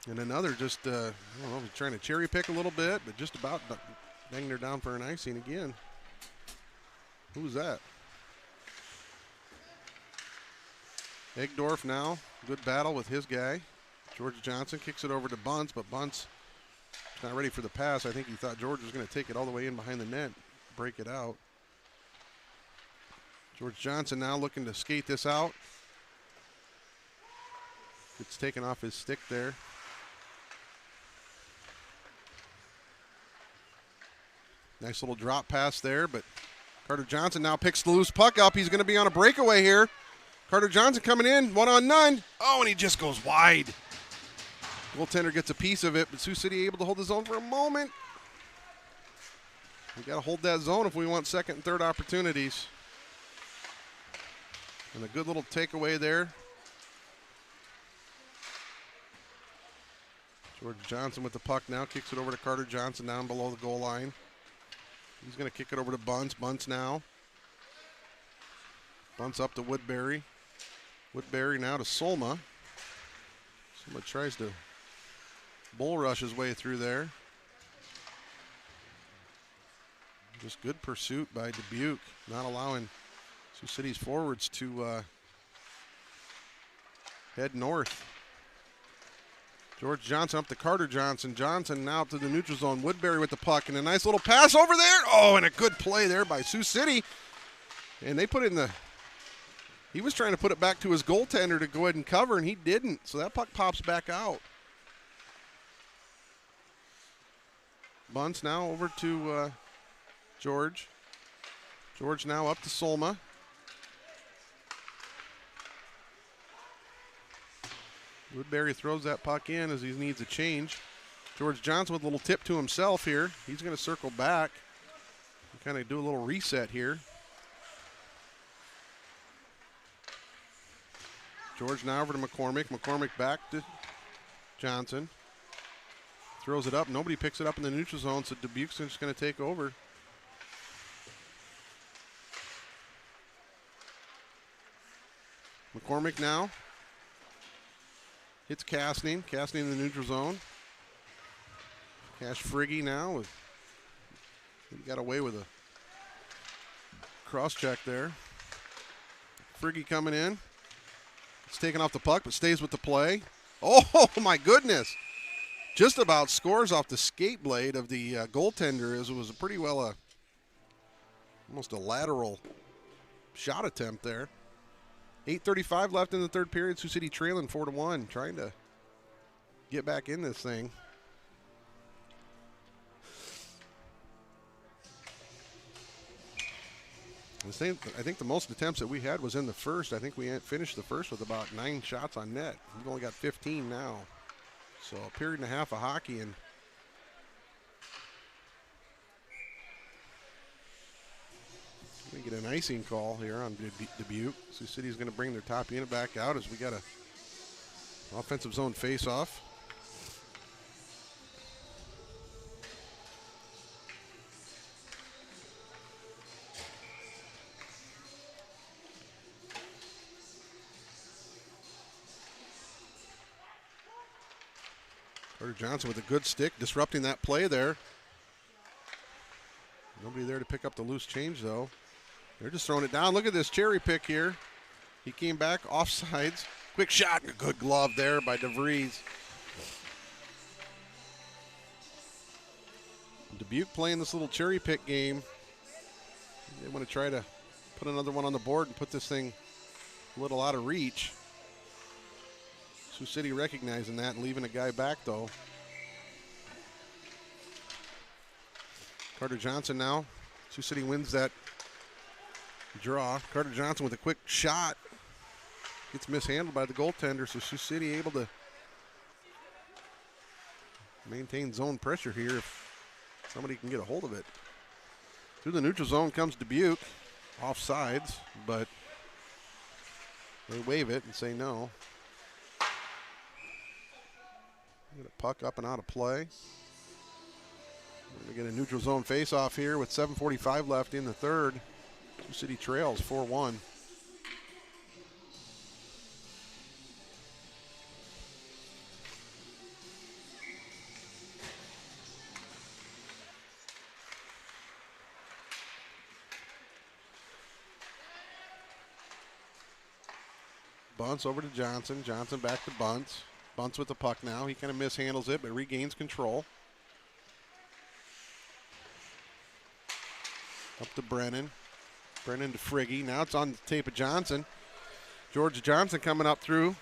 And another just, I don't know, trying to cherry pick a little bit, but just about banging her down for an icing again. Who's that? Egdorf now, good battle with his guy. George Johnson kicks it over to Bunce, but Bunce not ready for the pass. I think he thought George was going to take it all the way in behind the net, break it out. George Johnson now looking to skate this out. It's taken off his stick there. Nice little drop pass there, but Carter Johnson now picks the loose puck up. He's going to be on a breakaway here. Carter Johnson coming in, 1-on-none. Oh, and he just goes wide. Goaltender gets a piece of it, but Sioux City able to hold the zone for a moment. We got to hold that zone if we want second and third opportunities. And a good little takeaway there. George Johnson with the puck now, kicks it over to Carter Johnson down below the goal line. He's going to kick it over to Bunce. Bunce now. Bunce up to Woodbury. Woodbury now to Solma. Solma tries to bull rush his way through there. Just good pursuit by Dubuque, not allowing Sioux City's forwards to head north. George Johnson up to Carter Johnson. Johnson now up to the neutral zone. Woodbury with the puck and a nice little pass over there. Oh, and a good play there by Sioux City. And they put it in the, he was trying to put it back to his goaltender to go ahead and cover, and he didn't. So that puck pops back out. Bunce now over to George. George now up to Solma. Woodbury throws that puck in as he needs a change. George Johnson with a little tip to himself here. He's going to circle back and kind of do a little reset here. George now over to McCormick. McCormick back to Johnson. Throws it up. Nobody picks it up in the neutral zone, so Dubuque's just going to take over. McCormick now. Hits Castning. Castning in the neutral zone. Cash Friggy now. He got away with a cross check there. Friggy coming in. It's taken off the puck, but stays with the play. Oh, my goodness. Just about scores off the skate blade of the goaltender. As it was a pretty well almost a lateral shot attempt there. 8:35 left in the third period. Sioux City trailing 4-1, trying to get back in this thing. I think the most attempts that we had was in the first. I think we finished the first with about 9 shots on net. We've only got 15 now. So a period and a half of hockey, and we get an icing call here on Dubuque. Sioux City's going to bring their top unit back out as we got a offensive zone face-off. Carter Johnson with a good stick, disrupting that play there. Nobody there to pick up the loose change, though. They're just throwing it down. Look at this cherry pick here. He came back offsides. Quick shot and a good glove there by DeVries. Dubuque playing this little cherry pick game. They want to try to put another one on the board and put this thing a little out of reach. Sioux City recognizing that and leaving a guy back, though. Carter Johnson now. Sioux City wins that draw. Carter Johnson with a quick shot. Gets mishandled by the goaltender, so Sioux City able to maintain zone pressure here if somebody can get a hold of it. Through the neutral zone comes Dubuque. Offsides, but they wave it and say no. Get a puck up and out of play. We get a neutral zone face-off here with 7:45 left in the third. Sioux City trails 4-1. Bunts over to Johnson. Johnson back to Bunts. Bunts with the puck now. He kind of mishandles it, but regains control. Up to Brennan. Brennan to Friggy. Now it's on the tape of Johnson. George Johnson coming up through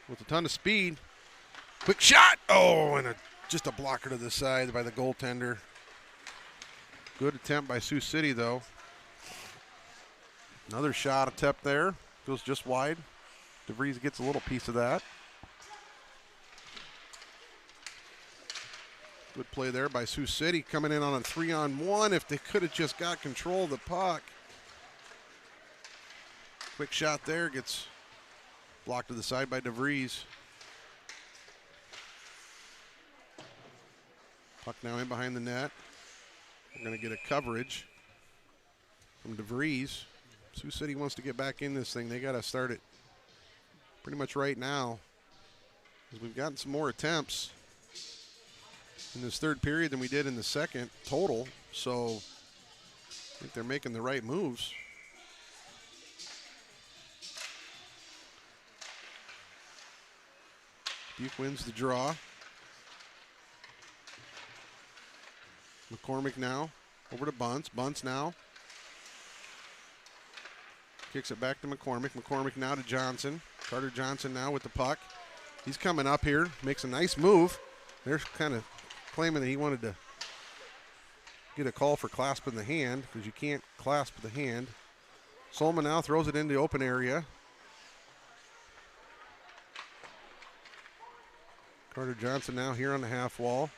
with a ton of speed. Quick shot. Oh, and just a blocker to the side by the goaltender. Good attempt by Sioux City, though. Another shot attempt there. Goes just wide. DeVries gets a little piece of that. Good play there by Sioux City, coming in on a 3-on-1 if they could have just got control of the puck. Quick shot there, gets blocked to the side by DeVries. Puck now in behind the net. We're going to get a coverage from DeVries. Sioux City wants to get back in this thing. They got to start it pretty much right now, because we've gotten some more attempts in this third period than we did in the second total, so I think they're making the right moves. Dubuque wins the draw. McCormick now over to Bunts. Bunts now kicks it back to McCormick. McCormick now to Johnson. Carter Johnson now with the puck. He's coming up here, makes a nice move. They're kind of claiming that he wanted to get a call for clasping the hand, because you can't clasp the hand. Solman now throws it into the open area. Carter Johnson now here on the half wall.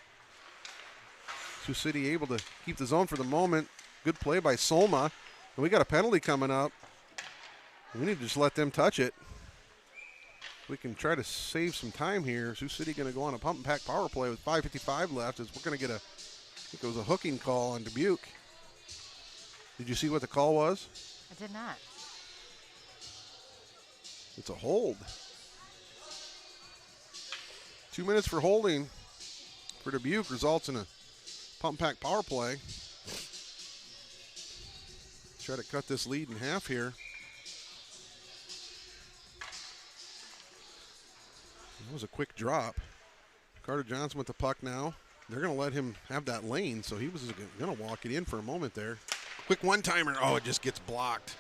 Sioux City able to keep the zone for the moment. Good play by Solma. And we got a penalty coming up. We need to just let them touch it. We can try to save some time here. Sioux City going to go on a pump and pack power play with 5:55 left, as we're going to get I think it was a hooking call on Dubuque. Did you see what the call was? I did not. It's a hold. 2 minutes for holding for Dubuque results in a pump pack power play. Try to cut this lead in half here. That was a quick drop. Carter Johnson with the puck now. They're going to let him have that lane, so he was going to walk it in for a moment there. Quick one-timer. Oh, it just gets blocked.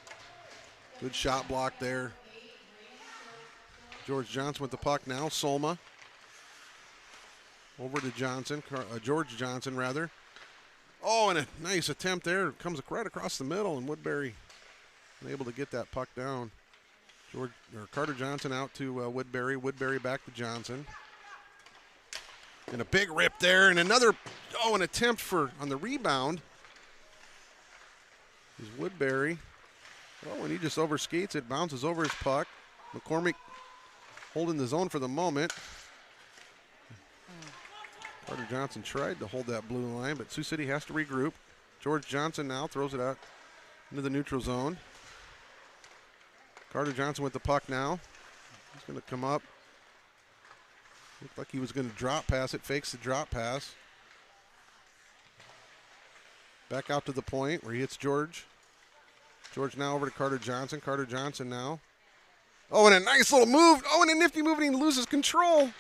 Good shot block there. George Johnson with the puck now. Solma. Over to Johnson. George Johnson, rather. Oh, and a nice attempt there. Comes right across the middle, and Woodbury unable to get that puck down. Carter Johnson out to Woodbury. Woodbury back to Johnson. And a big rip there, and another, an attempt on the rebound. Is Woodbury. Oh, and he just overskates it, bounces over his puck. McCormick holding the zone for the moment. Carter Johnson tried to hold that blue line, but Sioux City has to regroup. George Johnson now throws it out into the neutral zone. Carter Johnson with the puck now. He's going to come up. Looked like he was going to drop pass it. Fakes the drop pass. Back out to the point where he hits George. George now over to Carter Johnson. Carter Johnson now. Oh, and a nice little move. Oh, and a nifty move, and he loses control.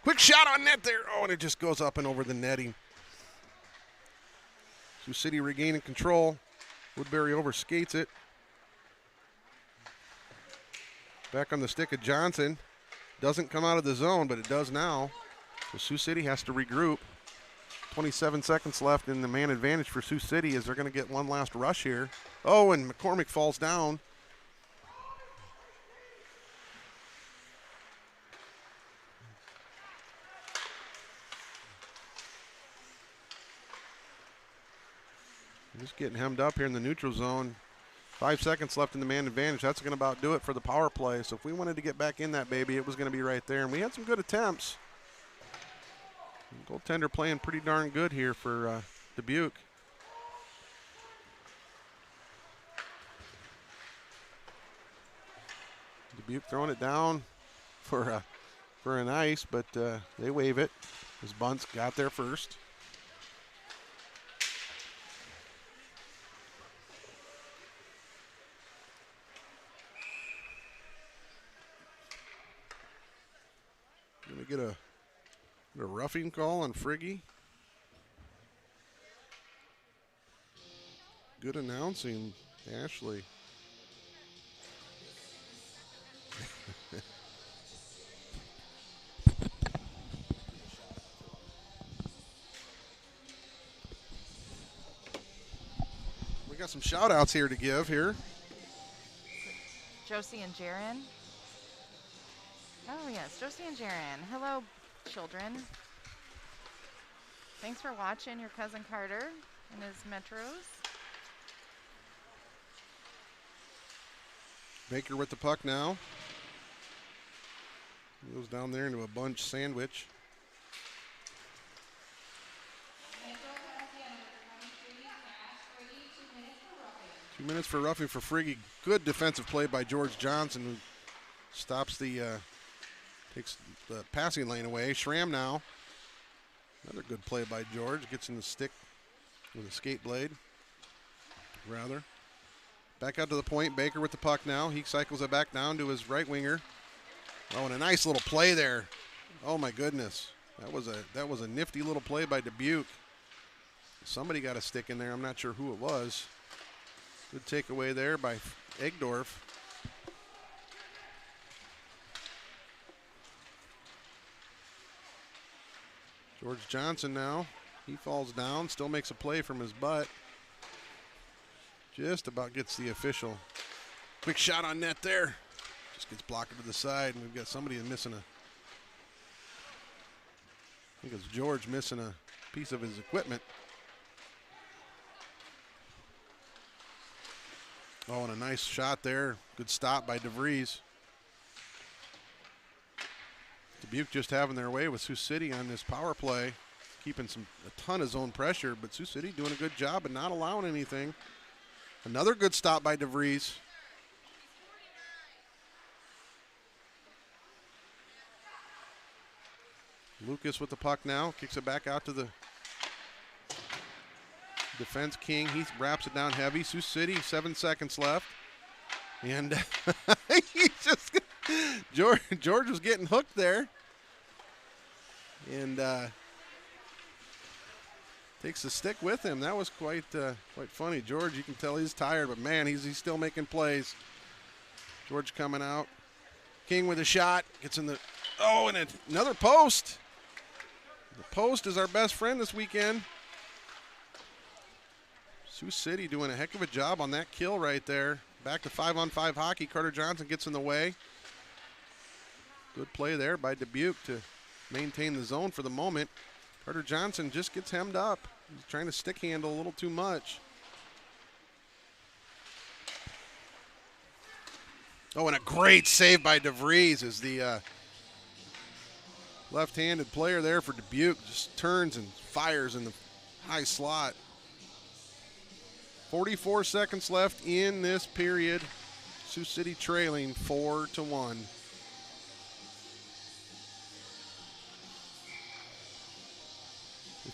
Quick shot on net there. Oh, and it just goes up and over the netting. Sioux City regaining control. Woodbury overskates it. Back on the stick of Johnson. Doesn't come out of the zone, but it does now. So Sioux City has to regroup. 27 seconds left in the man advantage for Sioux City as they're going to get one last rush here. Oh, and McCormick falls down. Just getting hemmed up here in the neutral zone. 5 seconds left in the man advantage. That's going to about do it for the power play. So if we wanted to get back in that baby, it was going to be right there. And we had some good attempts. Goaltender playing pretty darn good here for Dubuque. Dubuque throwing it down for an ice, but they wave it as Bunce got there first. Gonna get a roughing call on Friggy. Good announcing, Ashley. We got some shout outs here to give here. Josie and Jaron. Oh, yes, Josie and Jaron. Hello, children. Thanks for watching your cousin Carter and his Metros. Baker with the puck now. Goes down there into a bunch sandwich. Two minutes for roughing for Friggy. Good defensive play by George Johnson, who stops takes the passing lane away. Schramm now. Another good play by George. Gets in the stick with a skate blade, rather. Back out to the point. Baker with the puck now. He cycles it back down to his right winger. Oh, and a nice little play there. Oh my goodness. That was a nifty little play by Dubuque. Somebody got a stick in there. I'm not sure who it was. Good takeaway there by Egdorf. George Johnson now. He falls down, still makes a play from his butt. Just about gets the official. Quick shot on net there. Just gets blocked to the side, and we've got somebody missing I think it's George missing a piece of his equipment. Oh, and a nice shot there. Good stop by DeVries. Dubuque just having their way with Sioux City on this power play, keeping a ton of zone pressure, but Sioux City doing a good job and not allowing anything. Another good stop by DeVries. Lucas with the puck now. Kicks it back out to the defense king. He wraps it down heavy. Sioux City, 7 seconds left. And he just George was getting hooked there. And takes the stick with him. That was quite funny. George, you can tell he's tired, but man, he's still making plays. George coming out. King with a shot. Gets in the and another post. The post is our best friend this weekend. Sioux City doing a heck of a job on that kill right there. Back to 5-on-5 hockey. Carter Johnson gets in the way. Good play there by Dubuque to maintain the zone for the moment. Carter Johnson just gets hemmed up. He's trying to stick handle a little too much. Oh, and a great save by DeVries as the left-handed player there for Dubuque just turns and fires in the high slot. 44 seconds left in this period. Sioux City trailing 4-1.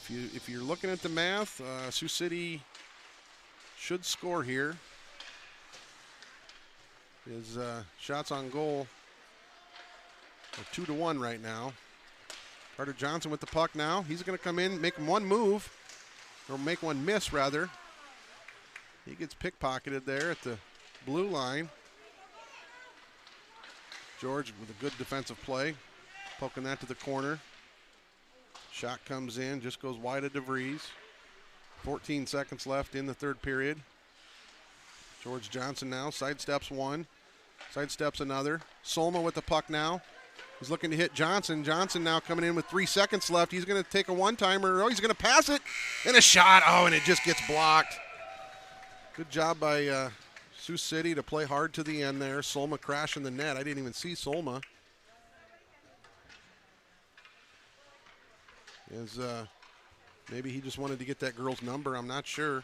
If you're looking at the math, Sioux City should score here. His shots on goal are 2-1 right now. Carter Johnson with the puck now. He's going to come in, make one move, or make one miss rather. He gets pickpocketed there at the blue line. George with a good defensive play, poking that to the corner. Shot comes in, just goes wide of DeVries. 14 seconds left in the third period. George Johnson now sidesteps one, sidesteps another. Solma with the puck now. He's looking to hit Johnson. Johnson now coming in with 3 seconds left. He's going to take a one-timer. Oh, he's going to pass it. And a shot. Oh, and it just gets blocked. Good job by Sioux City to play hard to the end there. Solma crashing the net. I didn't even see Solma. As maybe he just wanted to get that girl's number. I'm not sure.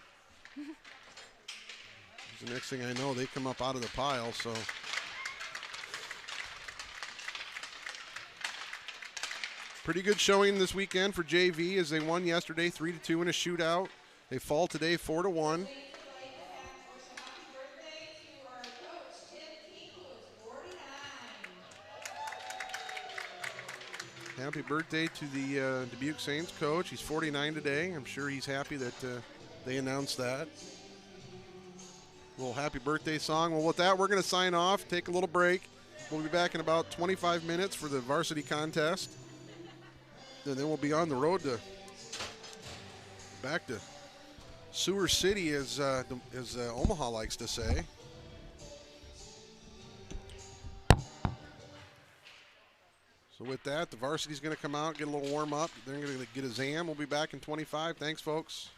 The next thing I know, they come up out of the pile. So pretty good showing this weekend for JV as they won yesterday 3-2 in a shootout. They fall today 4-1. Happy birthday to the Dubuque Saints coach. He's 49 today. I'm sure he's happy that they announced that. A little happy birthday song. Well, with that, we're going to sign off, take a little break. We'll be back in about 25 minutes for the varsity contest. And then we'll be on the road back to Sioux City, as Omaha likes to say. So with that, the varsity's going to come out, get a little warm up. They're going to get a Zam. We'll be back in 25. Thanks, folks.